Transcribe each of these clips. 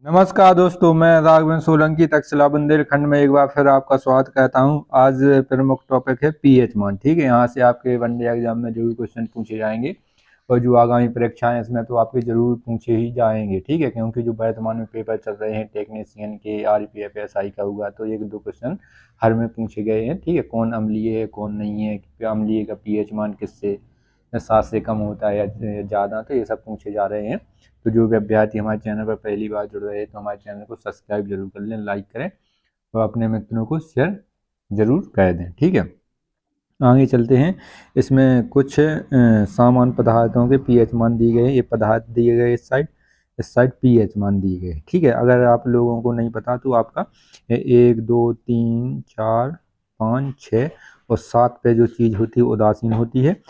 नमस्कार दोस्तों, मैं राघवेंद्र सोलंकी तक्षशिला बुंदेलखंड में एक बार फिर आपका स्वागत करता हूं। आज प्रमुख टॉपिक है पीएच मान। ठीक है, यहां से आपके वनडे एग्जाम में जरूर क्वेश्चन पूछे जाएंगे और जो आगामी परीक्षाएं हैं इसमें तो आपके जरूर पूछे ही जाएंगे। ठीक है, क्योंकि जो वर्तमान में पेपर चल रहे हैं टेक्नीशियन के, आरपीएफ एसआई का हुआ तो एक दो क्वेश्चन हर में पूछे गए हैं। ठीक है, कौन अम्लीय है कौन नहीं है, अम्लीय का पीएच मान किससे 7 से कम होता है या ज़्यादा, तो ये सब पूछे जा रहे हैं। तो जो भी अभ्यर्थी हमारे चैनल पर पहली बार जुड़ रहे हैं तो हमारे चैनल को सब्सक्राइब जरूर कर लें, लाइक करें और अपने मित्रों को शेयर जरूर कर दें। ठीक है, आगे चलते हैं। इसमें कुछ सामान्य पदार्थों के पीएच मान दिए गए, ये पदार्थ दिए गए इस साइड पीएच मान दिए गए। ठीक है, अगर आप लोगों को नहीं पता तो आपका 1 2 3 4 5 6 और 7 पे जो चीज़ होती है उदासीन होती है।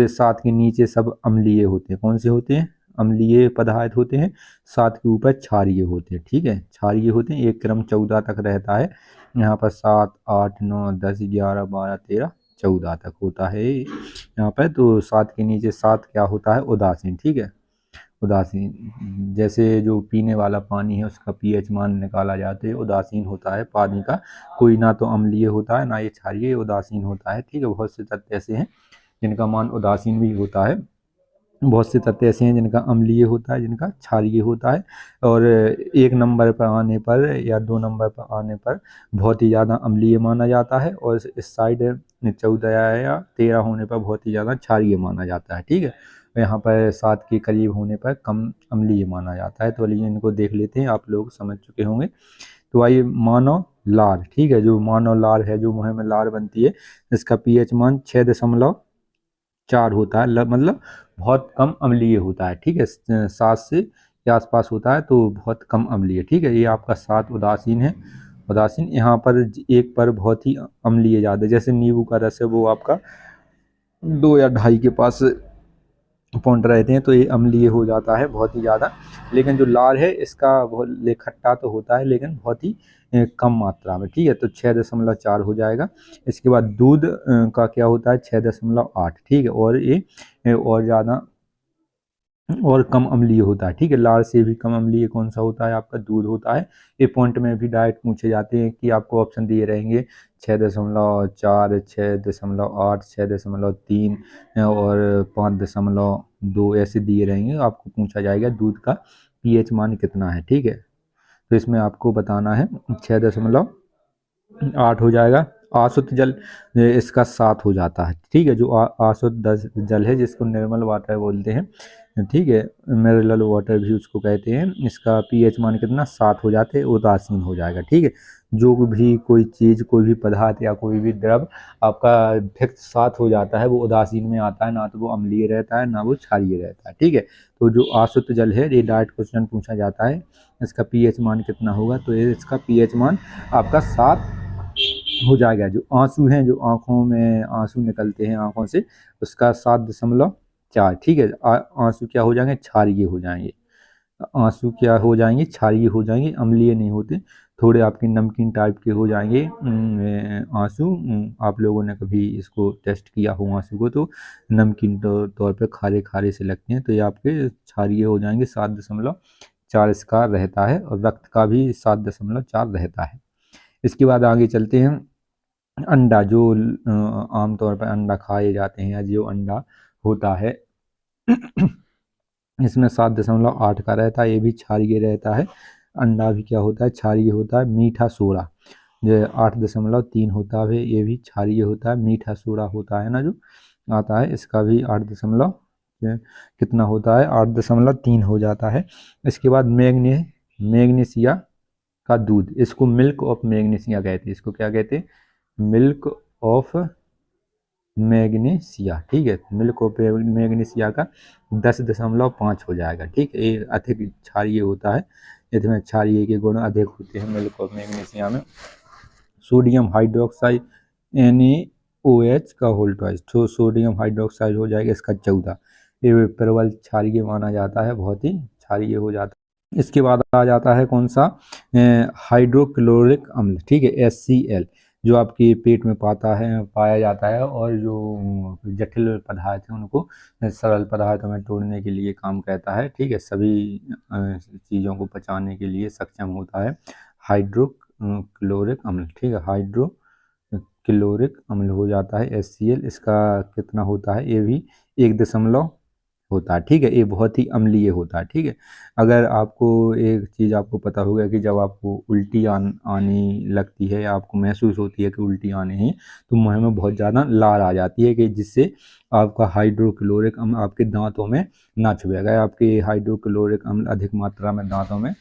7 के नीचे सब अम्लीय होते हैं। कौन से होते हैं? अम्लीय पदार्थ होते हैं। 7 के ऊपर क्षारीय होते हैं। ठीक है, क्षारीय होते हैं। एक क्रम 14 तक रहता है। यहाँ पर 7 8 9 10 11 12 13 14 तक होता है यहाँ पर। तो 7 के नीचे 7 क्या होता है? उदासीन। ठीक है, उदासीन जैसे जो पीने वाला पानी है उसका पीएच मान निकाला जाता है, उदासीन होता है पानी का। कोई ना तो अम्लीय होता है ना ये क्षारीय, उदासीन होता है। ठीक है, बहुत से तत्व ऐसे हैं जिनका मान उदासीन भी होता है, बहुत से तत्व ऐसे हैं जिनका अम्लीय होता है, जिनका क्षारीय होता है। और 1 नंबर पर आने पर या 2 नंबर पर आने पर बहुत ही ज़्यादा अम्लीय माना जाता है और इस साइड 14 या 13 होने पर बहुत ही ज़्यादा क्षारीय माना जाता है। ठीक है, यहाँ पर 7 के करीब होने पर कम अम्लीय माना जाता है। तो चलिए इनको देख लेते हैं, आप लोग समझ चुके होंगे। तो आइए, मानव लार। ठीक है, जो मानव लार है, जो मुँह में लार बनती है, इसका पीएच मान 6.4 होता है। मतलब बहुत कम अम्लीय होता है। ठीक है, 7 से के आसपास होता है तो बहुत कम अम्लीय। ठीक है, ये आपका 7 उदासीन है। उदासीन यहाँ पर एक पर बहुत ही अम्लीय ज़्यादा, जैसे नींबू का रस है वो आपका 2 या 2.5 के पास पॉइंट रहते हैं तो ये अम्लीय हो जाता है बहुत ही ज़्यादा। लेकिन जो लार है इसका बहुत खट्टा तो होता है लेकिन बहुत ही कम मात्रा में। ठीक है, तो 6.4 हो जाएगा। इसके बाद दूध का क्या होता है? 6.8। ठीक है, और ये और ज़्यादा और कम अम्लीय होता है। ठीक है, लार से भी कम अम्लीय कौन सा होता है? आपका दूध होता है। ये पॉइंट में भी डायरेक्ट पूछे जाते हैं कि आपको ऑप्शन दिए रहेंगे 6.4 6.8 6.3 और 5.2 ऐसे दिए रहेंगे। आपको पूछा जाएगा दूध का पीएच मान कितना है। ठीक है, तो इसमें आपको बताना है 6.8 हो जाएगा। आशुद्ध जल इसका 7 हो जाता है। ठीक है, जो अशुद्ध जल है जिसको निर्मल वाटर बोलते हैं, ठीक है, मिनरल वाटर भी उसको कहते हैं, इसका पीएच मान कितना? 7 हो जाते हैं, उदासीन हो जाएगा। ठीक है, जो भी कोई चीज़, कोई भी पदार्थ या कोई भी द्रव आपका फिक्स 7 हो जाता है वो उदासीन में आता है, ना तो वो अम्लीय रहता है ना वो क्षारीय रहता है। ठीक है, तो जो अशुद्ध जल है ये डायरेक्ट क्वेश्चन पूछा जाता है, इसका पीएच मान कितना होगा? तो ये इसका पीएच मान आपका 7 हो जाएगा। जो आंसू हैं, जो आंखों में आंसू निकलते हैं आंखों से, उसका 7.4। ठीक है, आंसू क्या हो जाएंगे? क्षारीय हो जाएंगे। आंसू क्या हो जाएंगे? क्षारीय हो जाएंगे, अम्लीय नहीं होते। थोड़े आपके नमकीन टाइप के हो जाएंगे आंसू। आप लोगों ने कभी इसको टेस्ट किया हो आंसू को तो नमकीन तौर पे खारे खारे से लगते हैं, तो ये आपके क्षारीय हो जाएंगे। 7.4 इसका रहता है और रक्त का भी 7.4 रहता है। इसके बाद आगे चलते हैं। अंडा, जो आमतौर पर अंडा खाए जाते हैं या जो अंडा होता है इसमें 7.8 का रहता है, ये भी क्षारीय रहता है। अंडा भी क्या होता है? क्षारीय होता है। मीठा सोडा जो 8.3 होता है, ये भी क्षारीय होता है। मीठा सोडा होता है ना जो आता है, इसका भी 8 दशमलव कितना होता है? 8.3 हो जाता है। इसके बाद मैग्नीशिया का दूध, इसको मिल्क ऑफ मैग्नीशिया कहते हैं। इसको क्या कहते हैं? Milk of magnesia. ठीक है, मिल्क ऑफ मैग्नीशिया का 10.5 हो जाएगा। ठीक है, ये अधिक क्षारीय होता है, इसमें क्षारीय के गुण अधिक होते हैं मिल्क ऑफ मैग्नीशिया में। सोडियम हाइड्रोक्साइड NaOH का होल ट्वाइस, तो सोडियम हाइड्रोक्साइड हो जाएगा इसका 14। ये प्रबल क्षारीय माना जाता है, बहुत ही क्षारीय हो जाता है। इसके बाद आ जाता है कौन सा? हाइड्रोक्लोरिक अम्ल। ठीक है, HCl, जो आपके पेट में पाया जाता है, और जो जटिल पदार्थ हैं उनको सरल पदार्थों में तोड़ने के लिए काम करता है। ठीक है, सभी चीज़ों को पचाने के लिए सक्षम होता है हाइड्रोक्लोरिक अम्ल। ठीक है, हाइड्रोक्लोरिक अम्ल हो जाता है HCl। इसका कितना होता है, ये भी 1 होता है। ठीक है, ये बहुत ही अम्लीय होता है। ठीक है, अगर आपको एक चीज़ आपको पता होगा कि जब आपको उल्टी आने लगती है, या आपको महसूस होती है कि उल्टी आने हैं, तो मुंह में बहुत ज़्यादा लार आ जाती है, कि जिससे आपका हाइड्रोक्लोरिक अम्ल आपके दांतों में ना छुए। अगर आपके हाइड्रोक्लोरिक अम्ल अधिक मात्रा में दांतों में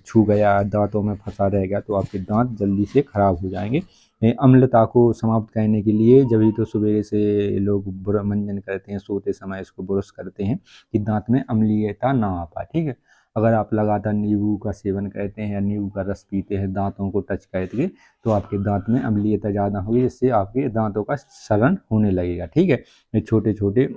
छू गया, दांतों में फंसा रहेगा, तो आपके दांत जल्दी से खराब हो जाएंगे। अम्लता को समाप्त करने के लिए जब ही तो सवेरे से लोग मंजन करते हैं, सोते समय इसको ब्रश करते हैं कि दांत में अम्लीयता ना आ पाए। ठीक है, अगर आप लगातार नींबू का सेवन करते हैं या नींबू का रस पीते हैं दांतों को टच करके, तो आपके दांत में अम्लीयता ज़्यादा होगी, जिससे आपके दांतों का क्षरण होने लगेगा। ठीक है, ये छोटे छोटे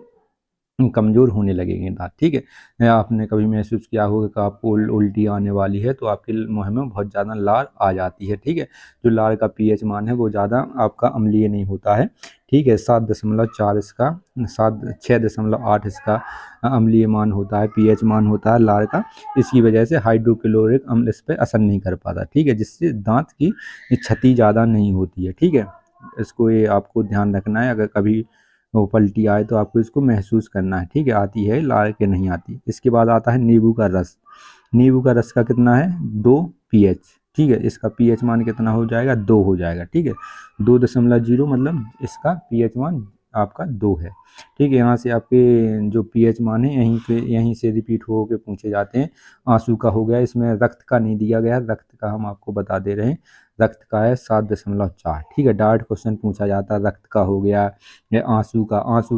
कमज़ोर होने लगेंगे दांत। ठीक है, आपने कभी महसूस किया होगा कि आपको उल्टी आने वाली है, तो आपके मुंह में बहुत ज़्यादा लार आ जाती है। ठीक है, जो लार का pH मान है वो ज़्यादा आपका अम्लीय नहीं होता है। ठीक है, 7.4 इसका 6.8 इसका अम्लीय मान होता है, pH मान होता है लार का। इसकी वजह से हाइड्रोक्लोरिक अम्ल इस पर असर नहीं कर पाता। ठीक है, जिससे दांत की क्षति ज़्यादा नहीं होती है। ठीक है, इसको ये आपको ध्यान रखना है। अगर कभी वो पलटी आए तो आपको इसको महसूस करना है। ठीक है, आती है लार के नहीं आती। इसके बाद आता है नींबू का रस। नींबू का रस का कितना है, 2 pH। ठीक है, इसका pH मान कितना हो जाएगा, 2 हो जाएगा। ठीक है, 2.0 मतलब इसका pH मान आपका 2 है। ठीक है, यहाँ से आपके जो pH मान है यहीं से रिपीट हो के पूछे जाते हैं। आंसू का हो गया, इसमें रक्त का नहीं दिया गया, रक्त का हम आपको बता दे रहे हैं। रक्त का है 7.4। ठीक है, डायरेक्ट क्वेश्चन पूछा जाता है, रक्त का हो गया या आंसू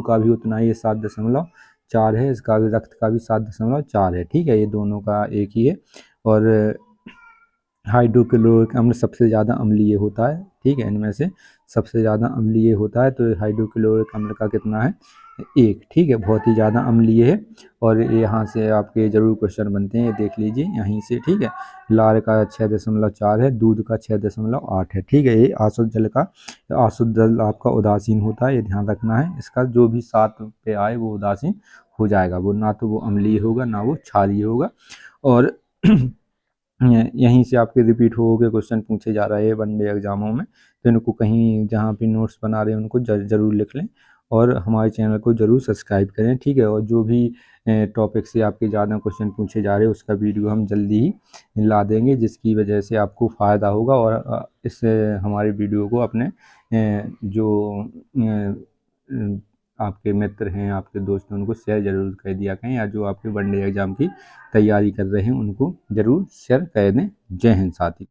का भी उतना ही 7.4 है। इसका भी, रक्त का भी 7.4 है। ठीक है, ये दोनों का एक ही है। और हाइड्रोक्लोरिक अम्ल सबसे ज़्यादा अम्लीय होता है। ठीक है, इनमें से सबसे ज़्यादा अम्लीय होता है, तो हाइड्रोक्लोरिक अम्ल का कितना है, 1। ठीक है, बहुत ही ज़्यादा अम्लीय है। और यहाँ से आपके जरूर क्वेश्चन बनते हैं, ये देख लीजिए यहीं से। ठीक है, लार का 6.4 है, दूध का 6.8 है। ठीक है, ये आशुद्ध जल आपका उदासीन होता है, ये ध्यान रखना है। इसका जो भी 7 पे आए वो उदासीन हो जाएगा, वो ना तो वो अम्लीय होगा ना वो क्षारीय होगा। और यहीं से आपके रिपीट हो के क्वेश्चन पूछे जा रहे हैं वनडे एग्जामों में, तो इनको कहीं जहाँ पे नोट्स बना रहे हैं उनको जरूर लिख लें, और हमारे चैनल को जरूर सब्सक्राइब करें। ठीक है, और जो भी टॉपिक से आपके ज़्यादा क्वेश्चन पूछे जा रहे हैं उसका वीडियो हम जल्दी ही ला देंगे, जिसकी वजह से आपको फ़ायदा होगा। और इस हमारे वीडियो को अपने जो आपके मित्र हैं, आपके दोस्त हैं, उनको शेयर जरूर कर दिया करें, या जो आपके वनडे एग्जाम की तैयारी कर रहे हैं उनको जरूर शेयर कर दें। जय हिंद साथी।